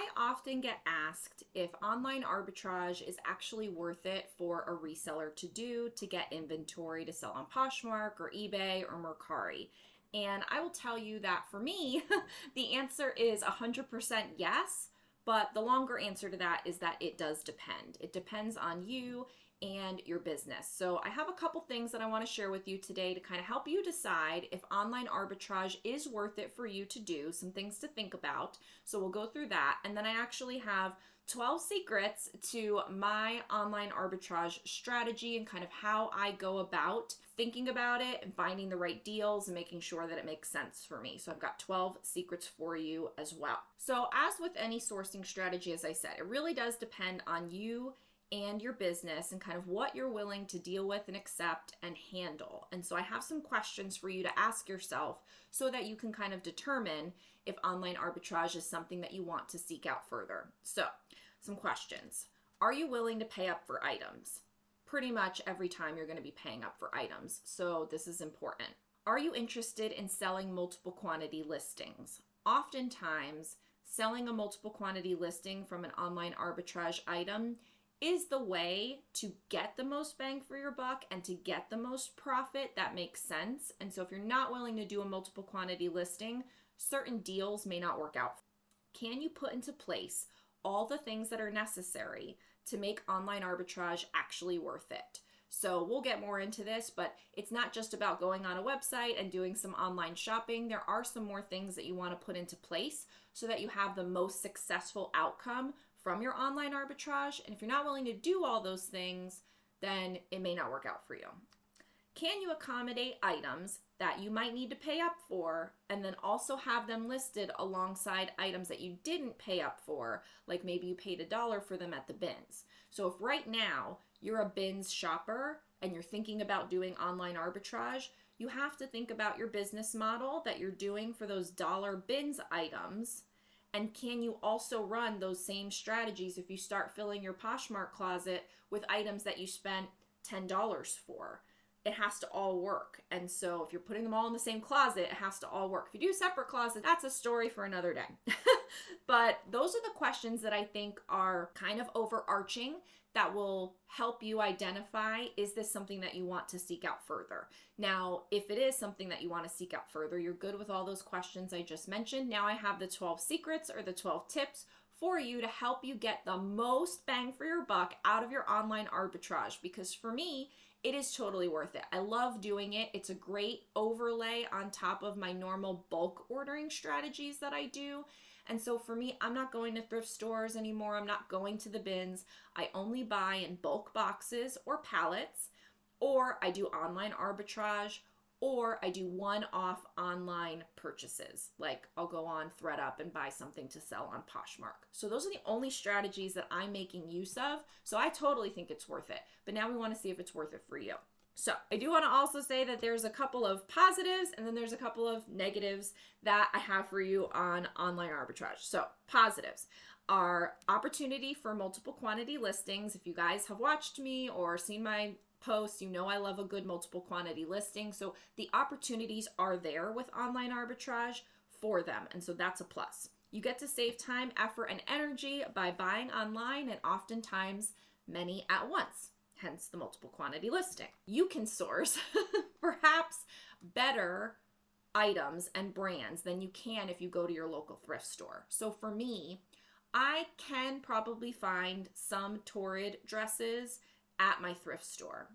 I often get asked if online arbitrage is actually worth it for a reseller to do to get inventory to sell on Poshmark or eBay or Mercari. And I will tell you that for me, the answer is 100% yes, but the longer answer to that is that it does depend. It depends on you and your business. So I have a couple things that I want to share with you today to kind of help you decide if online arbitrage is worth it for you to do, some things to think about. So we'll go through that. And then I actually have 12 secrets to my online arbitrage strategy and kind of how I go about thinking about it and finding the right deals and making sure that it makes sense for me. So I've got 12 secrets for you as well. So as with any sourcing strategy, as I said, it really does depend on you and your business and kind of what you're willing to deal with and accept and handle. And so I have some questions for you to ask yourself so that you can kind of determine if online arbitrage is something that you want to seek out further. So some questions. Are you willing to pay up for items? Pretty much every time you're going to be paying up for items. So this is important. Are you interested in selling multiple quantity listings? Oftentimes, selling a multiple quantity listing from an online arbitrage item is the way to get the most bang for your buck and to get the most profit that makes sense. And so if you're not willing to do a multiple quantity listing, certain deals may not work out. Can you put into place all the things that are necessary to make online arbitrage actually worth it? So we'll get more into this, but it's not just about going on a website and doing some online shopping. There are some more things that you want to put into place so that you have the most successful outcome from your online arbitrage. And if you're not willing to do all those things, then it may not work out for you. Can you accommodate items that you might need to pay up for and then also have them listed alongside items that you didn't pay up for, like maybe you paid $1 for them at the bins? So if right now you're a bins shopper and you're thinking about doing online arbitrage, you have to think about your business model that you're doing for those dollar bins items. And can you also run those same strategies if you start filling your Poshmark closet with items that you spent $10 for? It has to all work. And so if you're putting them all in the same closet, it has to all work. If you do separate closets, that's a story for another day. But those are the questions that I think are kind of overarching that will help you identify, is this something that you want to seek out further? Now, if it is something that you want to seek out further, you're good with all those questions I just mentioned. Now I have the 12 secrets or the 12 tips for you to help you get the most bang for your buck out of your online arbitrage, because for me, it is totally worth it. I love doing it. It's a great overlay on top of my normal bulk ordering strategies that I do. And so for me, I'm not going to thrift stores anymore. I'm not going to the bins. I only buy in bulk boxes or pallets, or I do online arbitrage, or I do one-off online purchases. Like I'll go on ThredUp and buy something to sell on Poshmark. So those are the only strategies that I'm making use of. So I totally think it's worth it. But now we want to see if it's worth it for you. So I do want to also say that there's a couple of positives and then there's a couple of negatives that I have for you on online arbitrage. So positives are opportunity for multiple quantity listings. If you guys have watched me or seen my posts, you know I love a good multiple quantity listing. So the opportunities are there with online arbitrage for them. And so that's a plus. You get to save time, effort, and energy by buying online and oftentimes many at once. Hence the multiple quantity listing. You can source perhaps better items and brands than you can if you go to your local thrift store. So for me, I can probably find some Torrid dresses at my thrift store,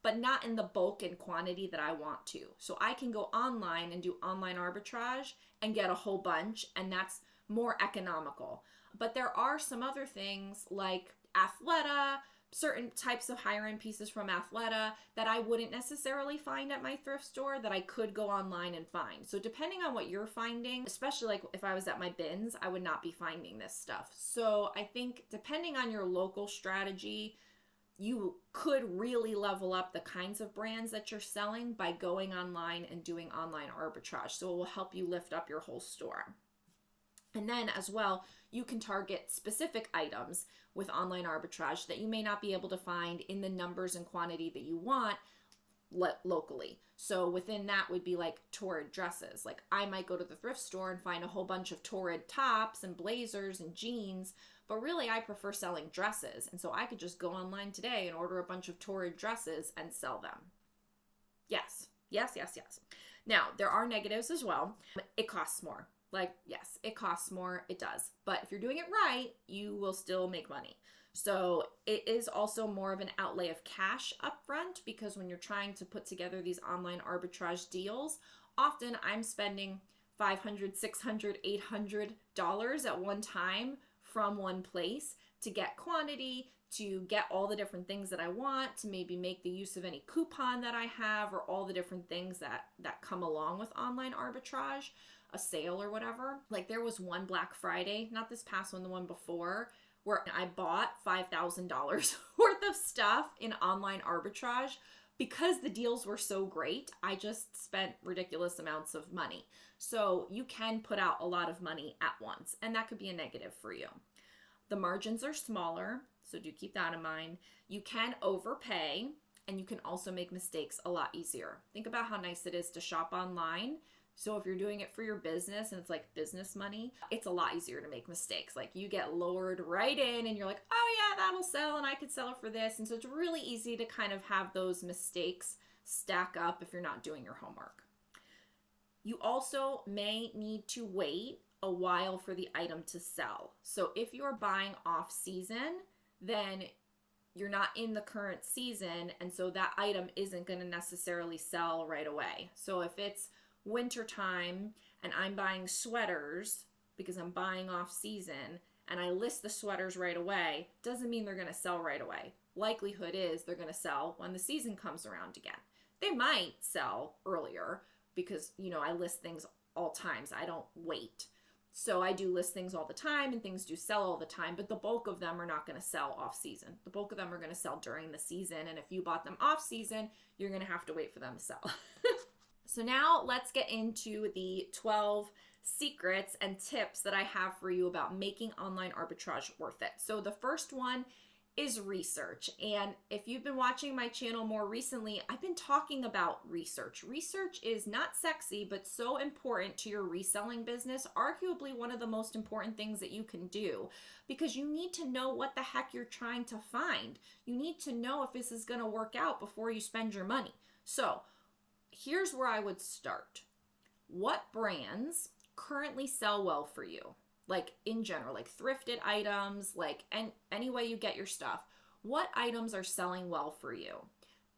but not in the bulk and quantity that I want to. So I can go online and do online arbitrage and get a whole bunch, and that's more economical. But there are some other things like Athleta, certain types of higher end pieces from Athleta that I wouldn't necessarily find at my thrift store that I could go online and find. So depending on what you're finding, especially like if I was at my bins, I would not be finding this stuff. So I think depending on your local strategy, you could really level up the kinds of brands that you're selling by going online and doing online arbitrage. So it will help you lift up your whole store. And then as well, you can target specific items with online arbitrage that you may not be able to find in the numbers and quantity that you want locally. So within that would be like Torrid dresses. Like I might go to the thrift store and find a whole bunch of Torrid tops and blazers and jeans, but really I prefer selling dresses. And so I could just go online today and order a bunch of Torrid dresses and sell them. Yes, yes, yes, yes. Now, there are negatives as well. It costs more. Like, yes, it costs more. It does. But if you're doing it right, you will still make money. So it is also more of an outlay of cash upfront, because when you're trying to put together these online arbitrage deals, often I'm spending $500, $600, $800 at one time from one place to get quantity, to get all the different things that I want, to maybe make the use of any coupon that I have, or all the different things that come along with online arbitrage, a sale or whatever. Like there was one Black Friday, not this past one, the one before, where I bought $5,000 worth of stuff in online arbitrage because the deals were so great. I just spent ridiculous amounts of money. So you can put out a lot of money at once, and that could be a negative for you. The margins are smaller, so do keep that in mind. You can overpay, and you can also make mistakes a lot easier. Think about how nice it is to shop online. So if you're doing it for your business and it's like business money, it's a lot easier to make mistakes. Like you get lured right in and you're like, oh yeah, that'll sell and I could sell it for this. And so it's really easy to kind of have those mistakes stack up if you're not doing your homework. You also may need to wait a while for the item to sell. So if you're buying off season, then you're not in the current season, and so that item isn't going to necessarily sell right away. So if it's winter time and I'm buying sweaters because I'm buying off season and I list the sweaters right away, doesn't mean they're going to sell right away. Likelihood is they're going to sell when the season comes around again. They might sell earlier because, you know, I list things all times. I don't wait. So I do list things all the time and things do sell all the time, but the bulk of them are not going to sell off season. The bulk of them are going to sell during the season. And if you bought them off season, you're going to have to wait for them to sell. So now let's get into the 12 secrets and tips that I have for you about making online arbitrage worth it. So the first one is research. And if you've been watching my channel more recently, I've been talking about research. Research is not sexy, but so important to your reselling business, arguably one of the most important things that you can do, because you need to know what the heck you're trying to find. You need to know if this is going to work out before you spend your money. So here's where I would start. What brands currently sell well for you? Like in general, like thrifted items, like any way you get your stuff. What items are selling well for you?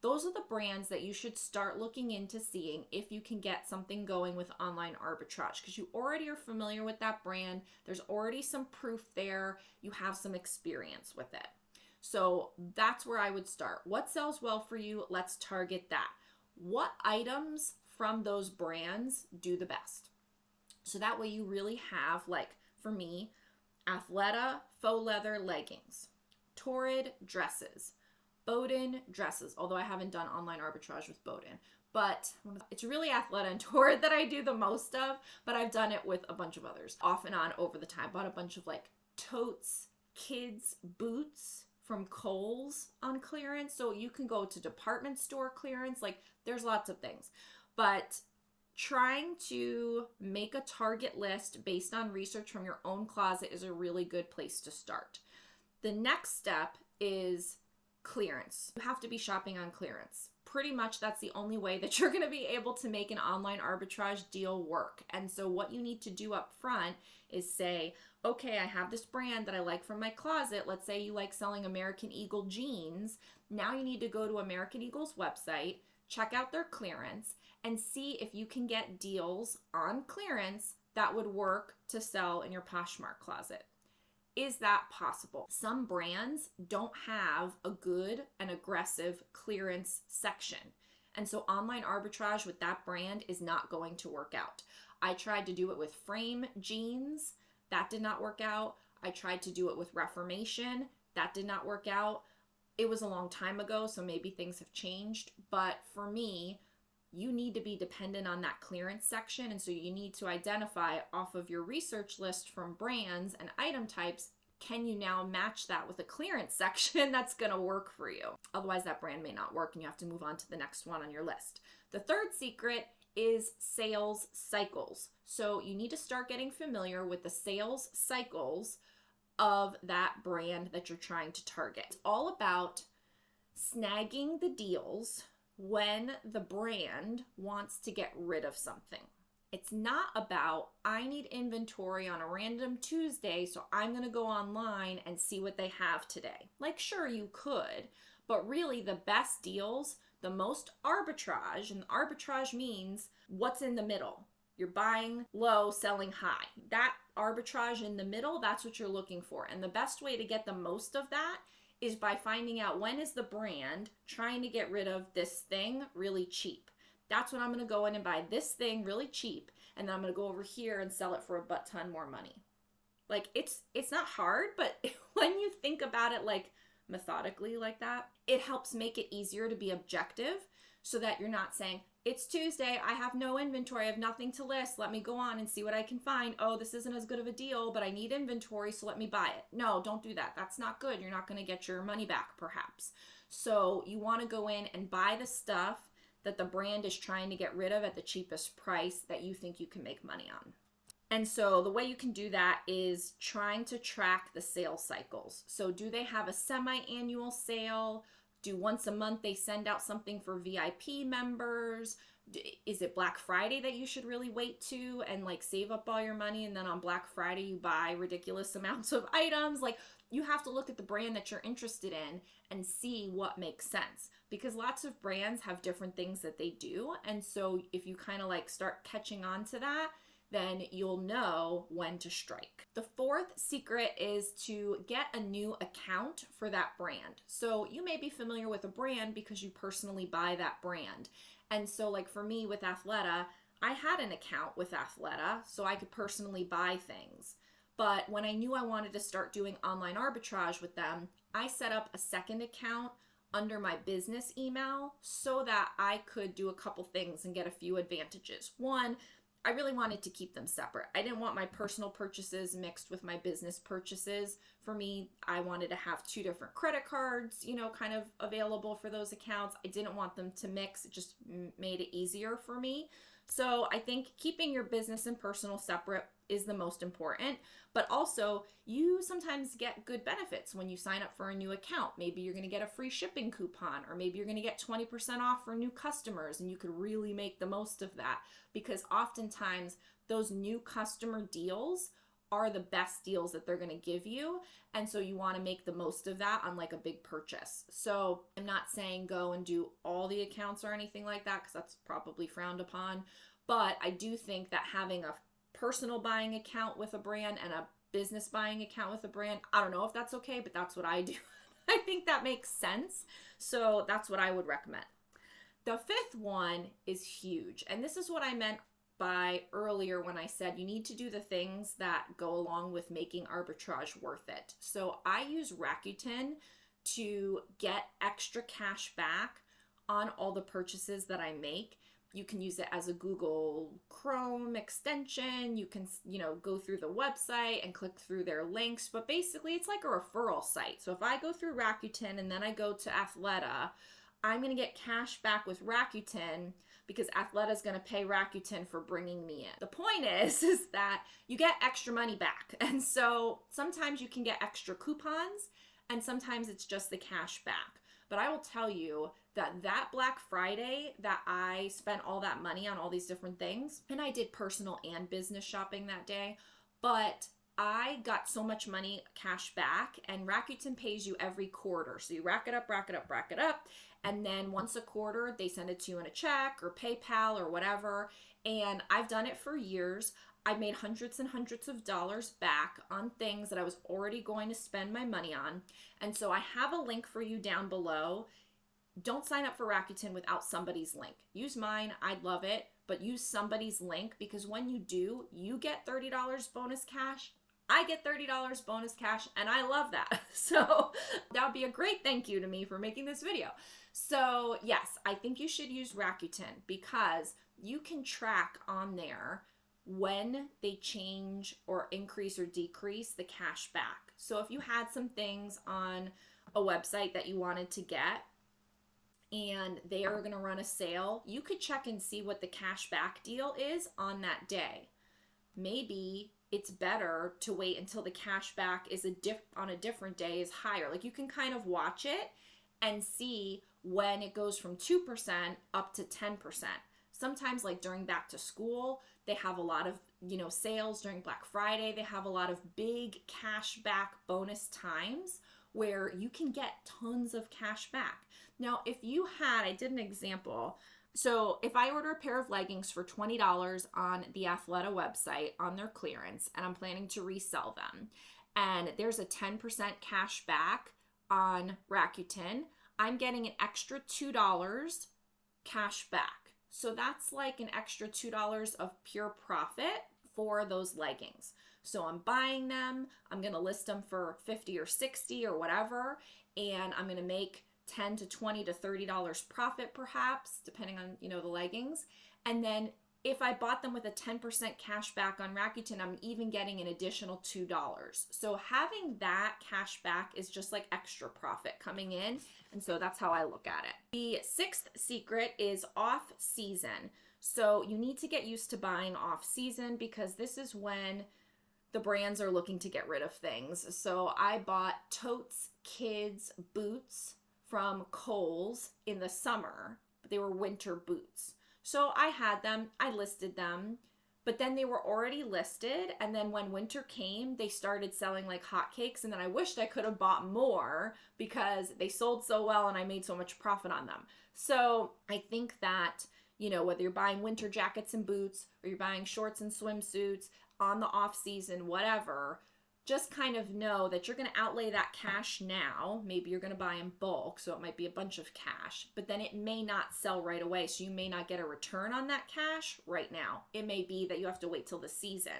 Those are the brands that you should start looking into seeing if you can get something going with online arbitrage, because you already are familiar with that brand. There's already some proof there. You have some experience with it. So that's where I would start. What sells well for you? Let's target that. What items from those brands do the best? So that way you really have, like for me, Athleta faux leather leggings, Torrid dresses, Bowden dresses, although I haven't done online arbitrage with Bowden, but it's really Athleta and Torrid that I do the most of, but I've done it with a bunch of others off and on over the time. Bought a bunch of like totes, kids, boots from Kohl's on clearance. So you can go to department store clearance, like there's lots of things, but trying to make a target list based on research from your own closet is a really good place to start. The next step is clearance. You have to be shopping on clearance. Pretty much that's the only way that you're going to be able to make an online arbitrage deal work. And so what you need to do up front is say, okay, I have this brand that I like from my closet. Let's say you like selling American Eagle jeans. Now you need to go to American Eagle's website, check out their clearance, and see if you can get deals on clearance that would work to sell in your Poshmark closet. Is that possible? Some brands don't have a good and aggressive clearance section. And so online arbitrage with that brand is not going to work out. I tried to do it with Frame jeans. That did not work out. I tried to do it with Reformation. That did not work out. It was a long time ago, so maybe things have changed. But for me, you need to be dependent on that clearance section. And so you need to identify off of your research list from brands and item types, can you now match that with a clearance section that's going to work for you? Otherwise, that brand may not work and you have to move on to the next one on your list. The third secret is sales cycles. So you need to start getting familiar with the sales cycles of that brand that you're trying to target. It's all about snagging the deals when the brand wants to get rid of something. It's not about, I need inventory on a random Tuesday, so I'm going to go online and see what they have today. Like, sure, you could, but really the best deals, the most arbitrage, and arbitrage means what's in the middle. You're buying low, selling high. That arbitrage in the middle, that's what you're looking for. And the best way to get the most of that is by finding out when is the brand trying to get rid of this thing really cheap. That's when I'm going to go in and buy this thing really cheap, and then I'm going to go over here and sell it for a butt ton more money. Like, it's not hard, but when you think about it like methodically like that, it helps make it easier to be objective so that you're not saying, it's Tuesday, I have no inventory, I have nothing to list, let me go on and see what I can find. Oh, this isn't as good of a deal, but I need inventory, so let me buy it. No, don't do that. That's not good. You're not going to get your money back, perhaps. So you want to go in and buy the stuff that the brand is trying to get rid of at the cheapest price that you think you can make money on. And so the way you can do that is trying to track the sales cycles. So do they have a semi-annual sale? Do once a month they send out something for VIP members? Is it Black Friday that you should really wait to and like save up all your money, and then on Black Friday you buy ridiculous amounts of items? Like, you have to look at the brand that you're interested in and see what makes sense, because lots of brands have different things that they do. And so if you kind of like start catching on to that, then you'll know when to strike. The fourth secret is to get a new account for that brand. So you may be familiar with a brand because you personally buy that brand. And so like for me with Athleta, I had an account with Athleta so I could personally buy things. But when I knew I wanted to start doing online arbitrage with them, I set up a second account under my business email so that I could do a couple things and get a few advantages. One, I really wanted to keep them separate. I didn't want my personal purchases mixed with my business purchases. For me, I wanted to have two different credit cards, kind of available for those accounts. I didn't want them to mix. It just made it easier for me. So I think keeping your business and personal separate is the most important, but also you sometimes get good benefits when you sign up for a new account. Maybe you're going to get a free shipping coupon, or maybe you're going to get 20% off for new customers, and you could really make the most of that, because oftentimes those new customer deals are the best deals that they're going to give you. And so you want to make the most of that on like a big purchase. So I'm not saying go and do all the accounts or anything like that, because that's probably frowned upon. But I do think that having a personal buying account with a brand and a business buying account with a brand, I don't know if that's okay, but that's what I do. I think that makes sense. So that's what I would recommend. The fifth one is huge. And this is what I meant by earlier when I said you need to do the things that go along with making arbitrage worth it. So I use Rakuten to get extra cash back on all the purchases that I make. You can use it as a Google Chrome extension. You can, go through the website and click through their links, but basically it's like a referral site. So if I go through Rakuten and then I go to Athleta, I'm going to get cash back with Rakuten because Athleta is going to pay Rakuten for bringing me in. The point is that you get extra money back. And so sometimes you can get extra coupons and sometimes it's just the cash back. But I will tell you that Black Friday that I spent all that money on all these different things, and I did personal and business shopping that day, but I got so much money cash back, and Rakuten pays you every quarter. So you rack it up, and then once a quarter, they send it to you in a check or PayPal or whatever. And I've done it for years. I've made hundreds and hundreds of dollars back on things that I was already going to spend my money on. And so I have a link for you down below. Don't sign up for Rakuten without somebody's link. Use mine, I'd love it, but use somebody's link, because when you do, you get $30 bonus cash. I get $30 bonus cash, and I love that. So that would be a great thank you to me for making this video. So yes, I think you should use Rakuten because you can track on there when they change or increase or decrease the cash back. So if you had some things on a website that you wanted to get and they are going to run a sale, you could check and see what the cash back deal is on that day. Maybe it's better to wait until the cash back is on a different day is higher. Like, you can kind of watch it and see when it goes from 2% up to 10%. Sometimes, like during back to school, they have a lot of, sales. During Black Friday, they have a lot of big cash back bonus times where you can get tons of cash back. Now, if you had, I did an example. So if I order a pair of leggings for $20 on the Athleta website on their clearance, and I'm planning to resell them, and there's a 10% cash back on Rakuten, I'm getting an extra $2 cash back. So that's like an extra $2 of pure profit for those leggings. So I'm buying them, I'm going to list them for $50 or $60 or whatever, and I'm going to make $10 to $20 to $30 profit perhaps, depending on, the leggings. And then if I bought them with a 10% cash back on Rakuten, I'm even getting an additional $2. So having that cash back is just like extra profit coming in. And so that's how I look at it. The sixth secret is off season. So you need to get used to buying off season because this is when the brands are looking to get rid of things. So I bought Totes kids boots from Kohl's in the summer, but they were winter boots. So I had them, I listed them, but then they were already listed. And then when winter came, they started selling like hotcakes. And then I wished I could have bought more because they sold so well and I made so much profit on them. So I think that, whether you're buying winter jackets and boots or you're buying shorts and swimsuits on the off season, whatever, just kind of know that you're going to outlay that cash now. Maybe you're going to buy in bulk, so it might be a bunch of cash, but then it may not sell right away, so you may not get a return on that cash right now. It may be that you have to wait till the season.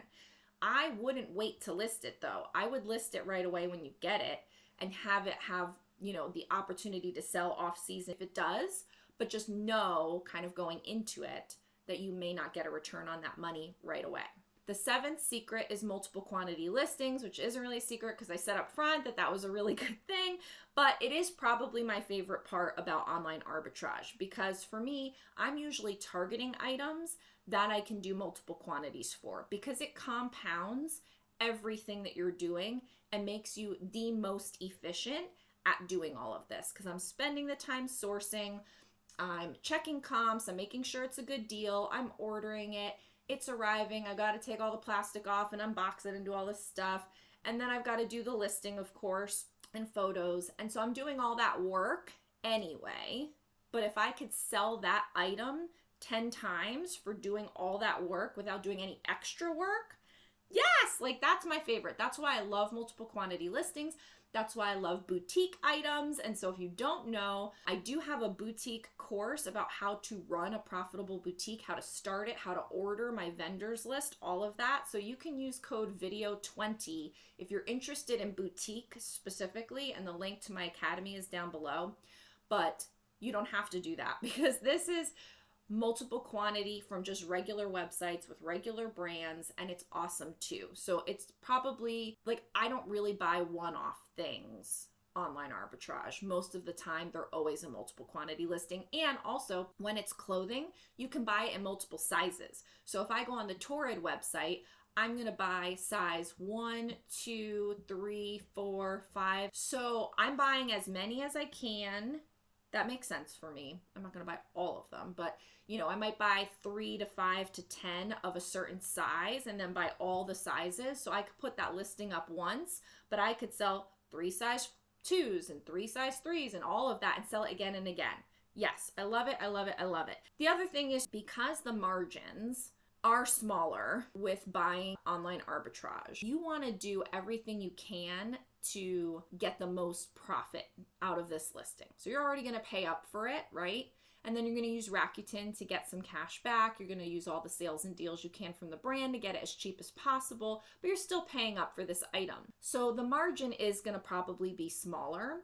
I wouldn't wait to list it though. I would list it right away when you get it and have it have, the opportunity to sell off season if it does, but just know kind of going into it that you may not get a return on that money right away. The seventh secret is multiple quantity listings, which isn't really a secret because I said up front that was a really good thing, but it is probably my favorite part about online arbitrage because for me, I'm usually targeting items that I can do multiple quantities for because it compounds everything that you're doing and makes you the most efficient at doing all of this because I'm spending the time sourcing, I'm checking comps, I'm making sure it's a good deal, I'm ordering it, it's arriving, I got to take all the plastic off and unbox it and do all this stuff. And then I've got to do the listing, of course, and photos. And so I'm doing all that work anyway. But if I could sell that item 10 times for doing all that work without doing any extra work, yes, like that's my favorite. That's why I love multiple quantity listings. That's why I love boutique items. And so if you don't know, I do have a boutique course about how to run a profitable boutique, how to start it, how to order my vendors list, all of that. So you can use code video20 if you're interested in boutique specifically, and the link to my academy is down below. But you don't have to do that because this is multiple quantity from just regular websites with regular brands, and it's awesome too. So it's probably like, I don't really buy one-off things online arbitrage. Most of the time they're always a multiple quantity listing. And also when it's clothing, you can buy it in multiple sizes. So if I go on the Torrid website, I'm going to buy size 1, 2, 3, 4, 5. So I'm buying as many as I can. That makes sense for me. I'm not going to buy all of them, but I might buy 3 to 5 to 10 of a certain size and then buy all the sizes. So I could put that listing up once, but I could sell 3 size 2s and 3 size 3s and all of that and sell it again and again. Yes, I love it. I love it. I love it. The other thing is because the margins are smaller with buying online arbitrage, you want to do everything you can to get the most profit out of this listing. So you're already going to pay up for it, right? And then you're going to use Rakuten to get some cash back. You're going to use all the sales and deals you can from the brand to get it as cheap as possible, but you're still paying up for this item. So the margin is going to probably be smaller,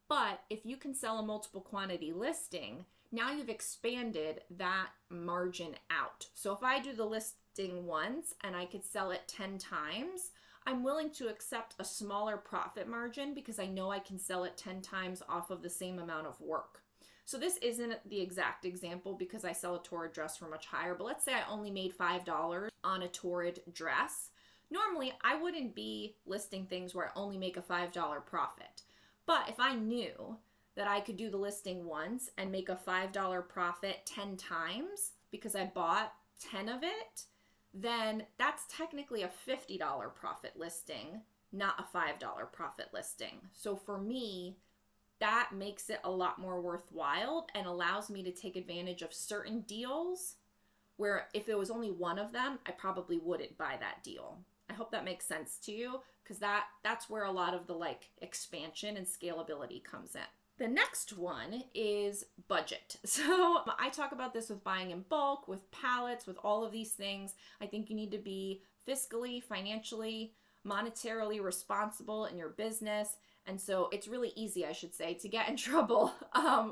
but if you can sell a multiple quantity listing, now you've expanded that margin out. So if I do the listing once and I could sell it 10 times, I'm willing to accept a smaller profit margin because I know I can sell it 10 times off of the same amount of work. So this isn't the exact example because I sell a Torrid dress for much higher, but let's say I only made $5 on a Torrid dress. Normally, I wouldn't be listing things where I only make a $5 profit. But if I knew that I could do the listing once and make a $5 profit 10 times because I bought 10 of it, then that's technically a $50 profit listing, not a $5 profit listing. So for me, that makes it a lot more worthwhile and allows me to take advantage of certain deals where if it was only one of them, I probably wouldn't buy that deal. I hope that makes sense to you because that's where a lot of the expansion and scalability comes in. The next one is budget. So I talk about this with buying in bulk, with pallets, with all of these things. I think you need to be fiscally, financially, monetarily responsible in your business. And so it's really easy, I should say, to get in trouble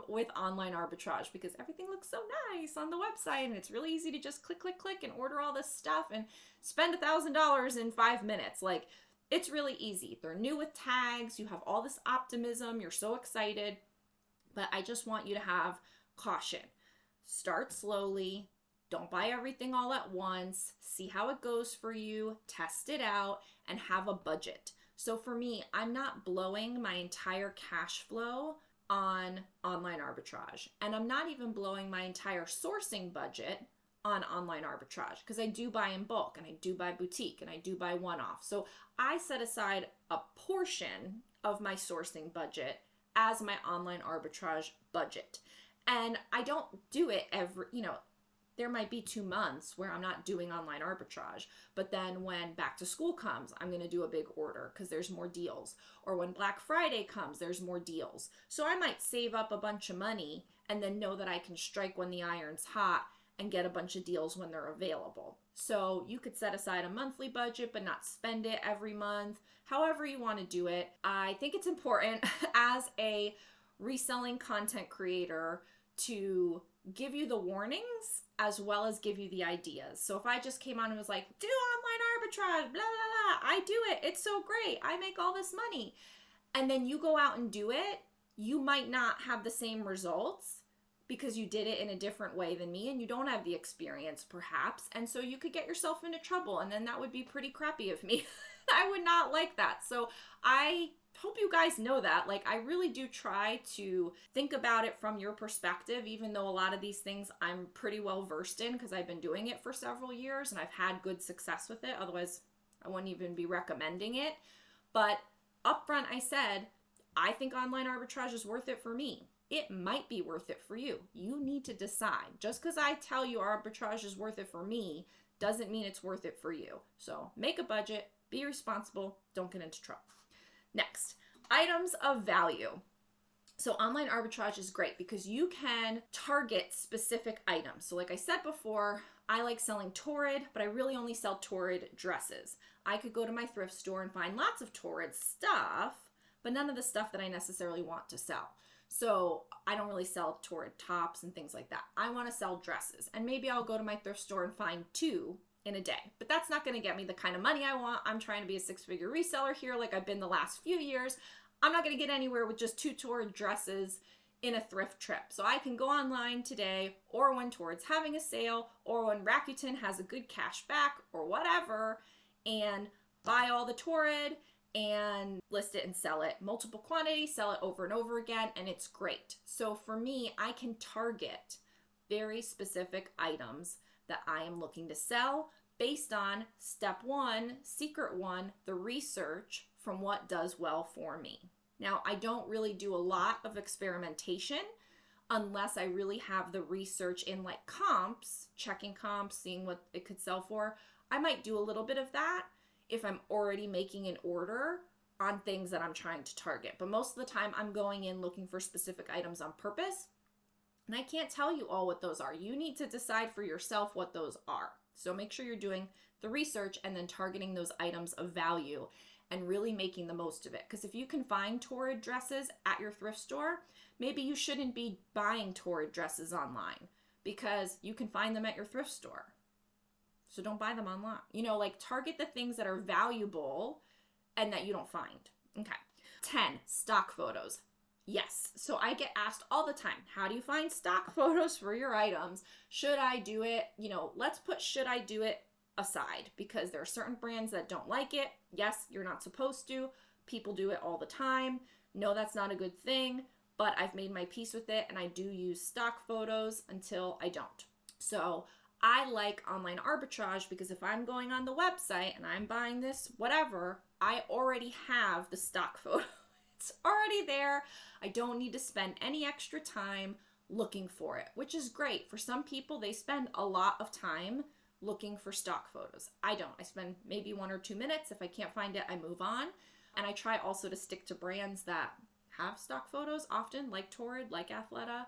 with online arbitrage because everything looks so nice on the website and it's really easy to just click, click, click and order all this stuff and spend $1,000 in 5 minutes. It's really easy. They're new with tags. You have all this optimism. You're so excited. But I just want you to have caution. Start slowly. Don't buy everything all at once. See how it goes for you. Test it out and have a budget. So for me, I'm not blowing my entire cash flow on online arbitrage. And I'm not even blowing my entire sourcing budget on online arbitrage because I do buy in bulk and I do buy boutique and I do buy one-off. So I set aside a portion of my sourcing budget as my online arbitrage budget. And I don't do it there might be 2 months where I'm not doing online arbitrage, but then when back to school comes, I'm going to do a big order because there's more deals. Or when Black Friday comes, there's more deals. So I might save up a bunch of money and then know that I can strike when the iron's hot and get a bunch of deals when they're available. So you could set aside a monthly budget, but not spend it every month, however you want to do it. I think it's important as a reselling content creator to give you the warnings as well as give you the ideas. So if I just came on and was like, do online arbitrage, blah, blah, blah, I do it. It's so great. I make all this money. And then you go out and do it, you might not have the same results because you did it in a different way than me and you don't have the experience perhaps. And so you could get yourself into trouble and then that would be pretty crappy of me. I would not like that. So I hope you guys know that. I really do try to think about it from your perspective, even though a lot of these things I'm pretty well versed in because I've been doing it for several years and I've had good success with it. Otherwise, I wouldn't even be recommending it. But upfront, I said, I think online arbitrage is worth it for me. It might be worth it for you. You need to decide. Just because I tell you arbitrage is worth it for me doesn't mean it's worth it for you. So make a budget, be responsible, don't get into trouble. Next, items of value. So online arbitrage is great because you can target specific items. So like I said before, I like selling Torrid, but I really only sell Torrid dresses. I could go to my thrift store and find lots of Torrid stuff, but none of the stuff that I necessarily want to sell. So I don't really sell Torrid tops and things like that. I want to sell dresses, and maybe I'll go to my thrift store and find 2 in a day, but that's not going to get me the kind of money I want. I'm trying to be a 6-figure reseller here like I've been the last few years. I'm not going to get anywhere with just 2 Torrid dresses in a thrift trip. So I can go online today, or when Torrid's having a sale, or when Rakuten has a good cash back or whatever, and buy all the Torrid and list it and sell it. Multiple quantities, sell it over and over again, and it's great. So for me, I can target very specific items that I am looking to sell based on step 1, secret 1, the research from what does well for me. Now, I don't really do a lot of experimentation unless I really have the research in comps, checking comps, seeing what it could sell for. I might do a little bit of that if I'm already making an order on things that I'm trying to target. But most of the time, I'm going in looking for specific items on purpose. And I can't tell you all what those are. You need to decide for yourself what those are. So make sure you're doing the research and then targeting those items of value and really making the most of it. Because if you can find Torrid dresses at your thrift store, maybe you shouldn't be buying Torrid dresses online because you can find them at your thrift store. So don't buy them online. You know, like target the things that are valuable and that you don't find. Okay. 10, stock photos. Yes. So I get asked all the time, how do you find stock photos for your items? Should I do it? You know, let's put should I do it aside, because there are certain brands that don't like it. Yes, you're not supposed to. People do it all the time. No, that's not a good thing, but I've made my peace with it and I do use stock photos until I don't. So I like online arbitrage because if I'm going on the website and I'm buying this, whatever, I already have the stock photo. It's already there. I don't need to spend any extra time looking for it, which is great. For some people, they spend a lot of time looking for stock photos. I don't. I spend maybe 1 or 2 minutes. If I can't find it, I move on. And I try also to stick to brands that have stock photos often, like Torrid, like Athleta,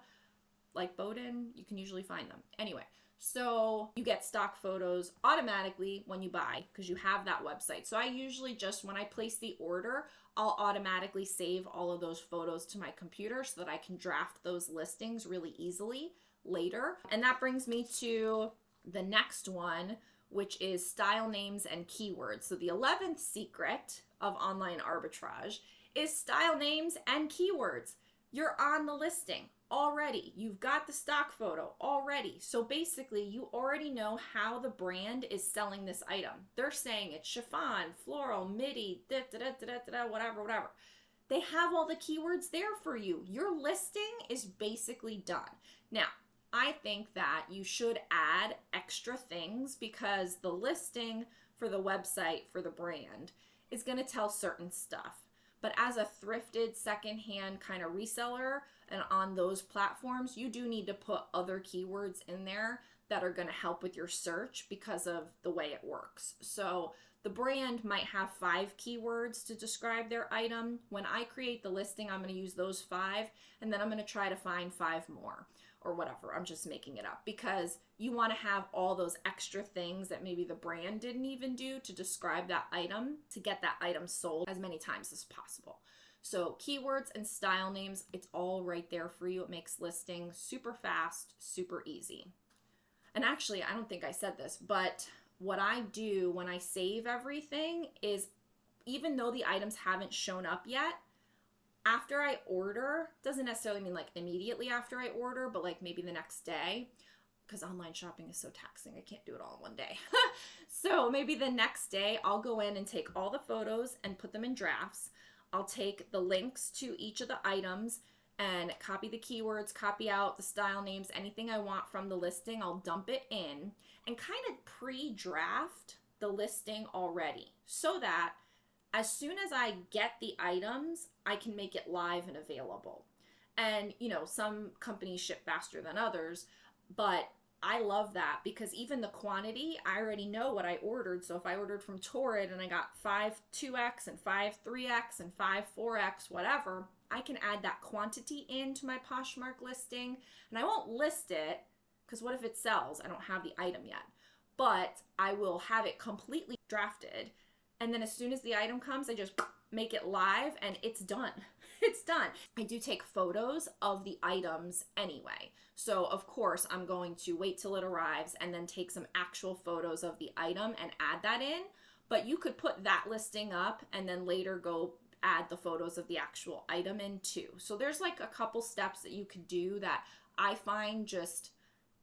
like Bowden. You can usually find them. Anyway, so you get stock photos automatically when you buy because you have that website. So I usually just, when I place the order, I'll automatically save all of those photos to my computer so that I can draft those listings really easily later. And that brings me to the next one, which is style names and keywords. So the 11th secret of online arbitrage is style names and keywords. You're on the listing already. You've got the stock photo already. So basically you already know how the brand is selling this item. They're saying it's chiffon, floral, midi, whatever. They have all the keywords there for you. Your listing is basically done. Now, I think that you should add extra things because the listing for the website for the brand is going to tell certain stuff. But as a thrifted secondhand kind of reseller and on those platforms, you do need to put other keywords in there that are going to help with your search because of the way it works. So the brand might have 5 keywords to describe their item. When I create the listing, I'm going to use those 5, and then I'm going to try to find 5 more. Or whatever, I'm just making it up, because you want to have all those extra things that maybe the brand didn't even do to describe that item to get that item sold as many times as possible. So keywords and style names, it's all right there for you. It makes listing super fast, super easy. And actually, I don't think I said this, but what I do when I save everything is, even though the items haven't shown up yet, after I order, doesn't necessarily mean like immediately after I order, but like maybe the next day, because online shopping is so taxing. I can't do it all in one day. So maybe the next day I'll go in and take all the photos and put them in drafts. I'll take the links to each of the items and copy the keywords, copy out the style names, anything I want from the listing, I'll dump it in and kind of pre-draft the listing already so that as soon as I get the items, I can make it live and available. And, you know, some companies ship faster than others, but I love that because even the quantity, I already know what I ordered. So if I ordered from Torrid and I got 5 2X and 5 3X and 5 4X, whatever, I can add that quantity into my Poshmark listing. And I won't list it because what if it sells? I don't have the item yet, but I will have it completely drafted. And then as soon as the item comes, I just make it live and it's done. It's done. I do take photos of the items anyway. So of course I'm going to wait till it arrives and then take some actual photos of the item and add that in. But you could put that listing up and then later go add the photos of the actual item in too. So there's like a couple steps that you could do that I find just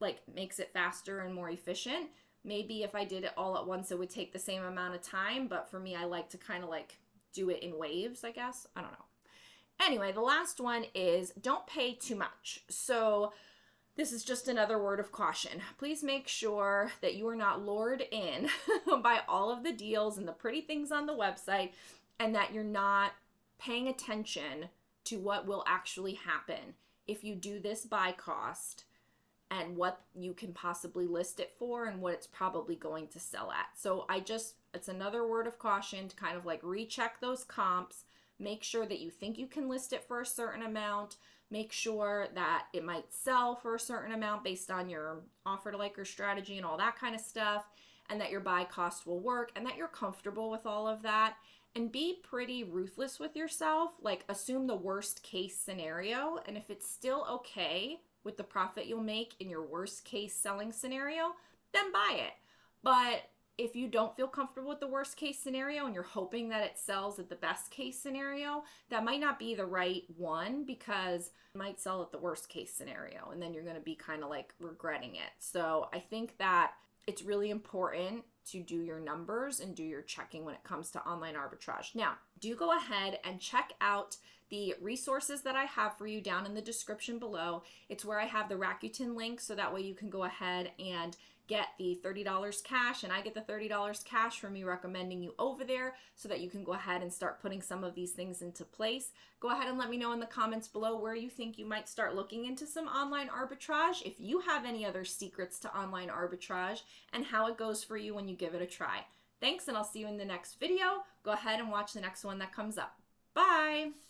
like makes it faster and more efficient. Maybe if I did it all at once, it would take the same amount of time. But for me, I like to kind of like do it in waves, I guess. I don't know. Anyway, the last one is don't pay too much. So this is just another word of caution. Please make sure that you are not lured in by all of the deals and the pretty things on the website and that you're not paying attention to what will actually happen if you do this by cost and what you can possibly list it for and what it's probably going to sell at. So it's another word of caution to kind of like recheck those comps, make sure that you think you can list it for a certain amount, make sure that it might sell for a certain amount based on your offer to like or strategy and all that kind of stuff, and that your buy cost will work and that you're comfortable with all of that. And be pretty ruthless with yourself, like assume the worst case scenario, and if it's still okay with the profit you'll make in your worst case selling scenario, then buy it. But if you don't feel comfortable with the worst case scenario and you're hoping that it sells at the best case scenario, that might not be the right one, because it might sell at the worst case scenario and then you're going to be kind of like regretting it. So I think that it's really important to do your numbers and do your checking when it comes to online arbitrage. Now, do go ahead and check out the resources that I have for you down in the description below. It's where I have the Rakuten link, so that way you can go ahead and get the $30 cash, and I get the $30 cash for me recommending you over there, so that you can go ahead and start putting some of these things into place. Go ahead and let me know in the comments below where you think you might start looking into some online arbitrage, if you have any other secrets to online arbitrage, and how it goes for you when you give it a try. Thanks, and I'll see you in the next video. Go ahead and watch the next one that comes up. Bye!